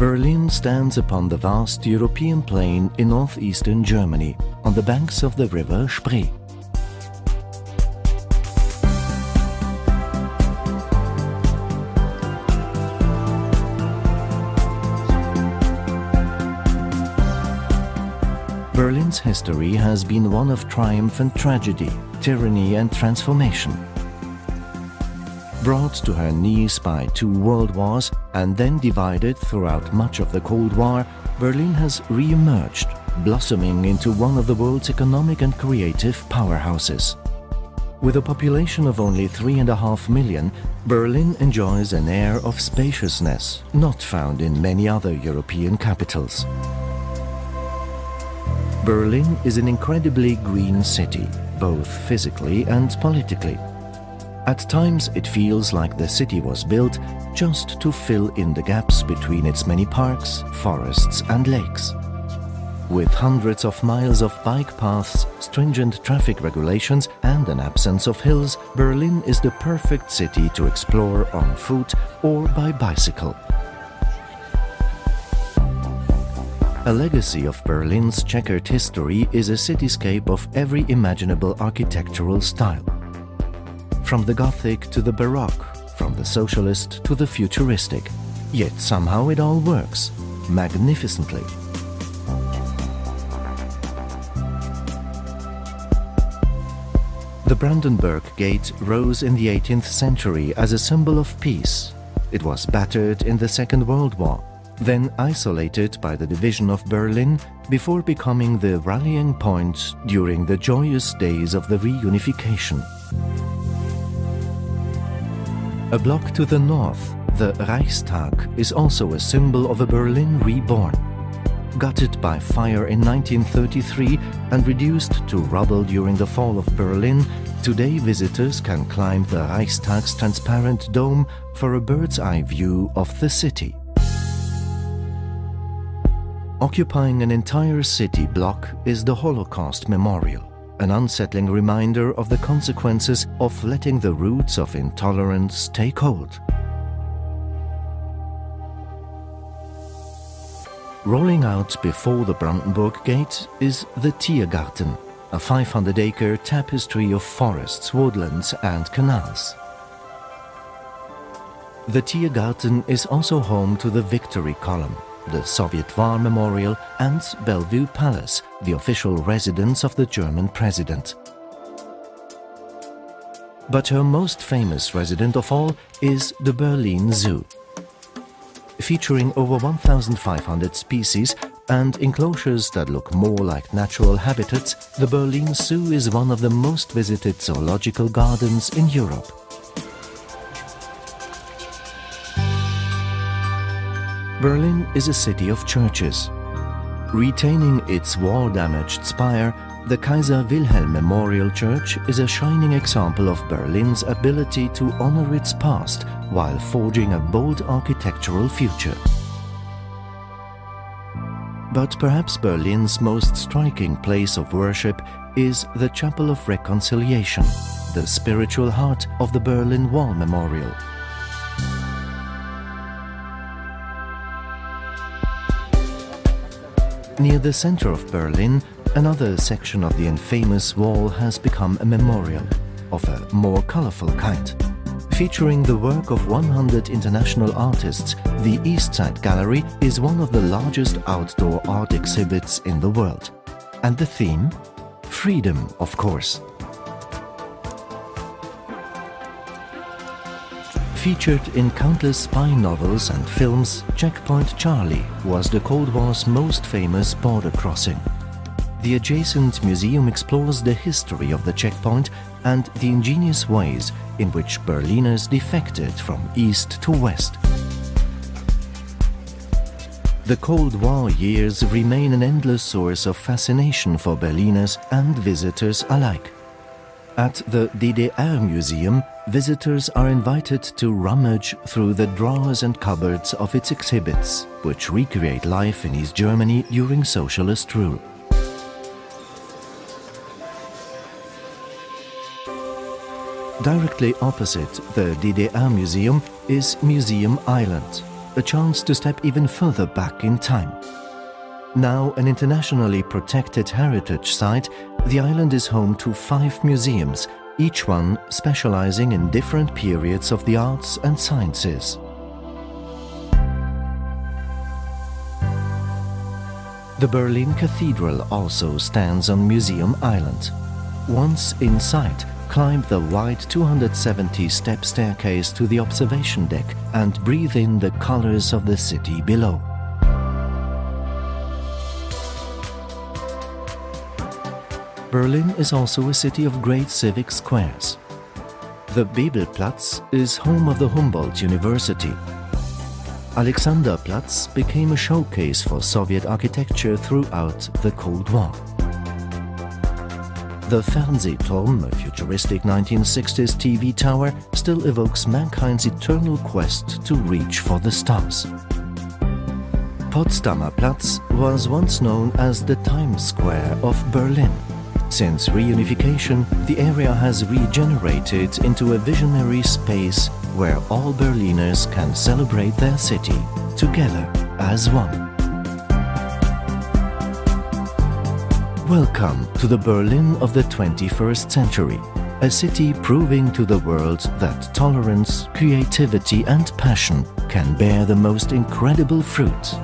Berlin stands upon the vast European plain in northeastern Germany, on the banks of the river Spree. Berlin's history has been one of triumph and tragedy, tyranny and transformation. Brought to her knees by 2 world wars and then divided throughout much of the Cold War, Berlin has re-emerged, blossoming into one of the world's economic and creative powerhouses. With a population of only 3.5 million, Berlin enjoys an air of spaciousness not found in many other European capitals. Berlin is an incredibly green city, both physically and politically. At times it feels like the city was built just to fill in the gaps between its many parks, forests and lakes. With hundreds of miles of bike paths, stringent traffic regulations and an absence of hills, Berlin is the perfect city to explore on foot or by bicycle. A legacy of Berlin's checkered history is a cityscape of every imaginable architectural style. From the Gothic to the Baroque, from the socialist to the futuristic. Yet somehow it all works, magnificently. The Brandenburg Gate rose in the 18th century as a symbol of peace. It was battered in the Second World War, then isolated by the division of Berlin before becoming the rallying point during the joyous days of the reunification. A block to the north, the Reichstag is also a symbol of a Berlin reborn. Gutted by fire in 1933 and reduced to rubble during the fall of Berlin, today visitors can climb the Reichstag's transparent dome for a bird's-eye view of the city. Occupying an entire city block is the Holocaust Memorial, an unsettling reminder of the consequences of letting the roots of intolerance take hold. Rolling out before the Brandenburg Gate is the Tiergarten, a 500-acre tapestry of forests, woodlands and canals. The Tiergarten is also home to the Victory Column, the Soviet War Memorial and Bellevue Palace, the official residence of the German president. But her most famous resident of all is the Berlin Zoo. Featuring over 1,500 species and enclosures that look more like natural habitats, the Berlin Zoo is one of the most visited zoological gardens in Europe. Berlin is a city of churches. Retaining its war-damaged spire, the Kaiser Wilhelm Memorial Church is a shining example of Berlin's ability to honor its past while forging a bold architectural future. But perhaps Berlin's most striking place of worship is the Chapel of Reconciliation, the spiritual heart of the Berlin Wall Memorial. Near the center of Berlin, another section of the infamous wall has become a memorial, of a more colorful kind. Featuring the work of 100 international artists, the East Side Gallery is one of the largest outdoor art exhibits in the world. And the theme? Freedom, of course. Featured in countless spy novels and films, Checkpoint Charlie was the Cold War's most famous border crossing. The adjacent museum explores the history of the checkpoint and the ingenious ways in which Berliners defected from east to west. The Cold War years remain an endless source of fascination for Berliners and visitors alike. At the DDR Museum, visitors are invited to rummage through the drawers and cupboards of its exhibits, which recreate life in East Germany during socialist rule. Directly opposite the DDR Museum is Museum Island, a chance to step even further back in time. Now an internationally protected heritage site, the island is home to 5 museums, each one specializing in different periods of the arts and sciences. The Berlin Cathedral also stands on Museum Island. Once inside, climb the wide 270-step staircase to the observation deck and breathe in the colors of the city below. Berlin is also a city of great civic squares. The Bebelplatz is home of the Humboldt University. Alexanderplatz became a showcase for Soviet architecture throughout the Cold War. The Fernsehturm, a futuristic 1960s TV tower, still evokes mankind's eternal quest to reach for the stars. Potsdamer Platz was once known as the Times Square of Berlin. Since reunification, the area has regenerated into a visionary space where all Berliners can celebrate their city together as one. Welcome to the Berlin of the 21st century, a city proving to the world that tolerance, creativity and passion can bear the most incredible fruit.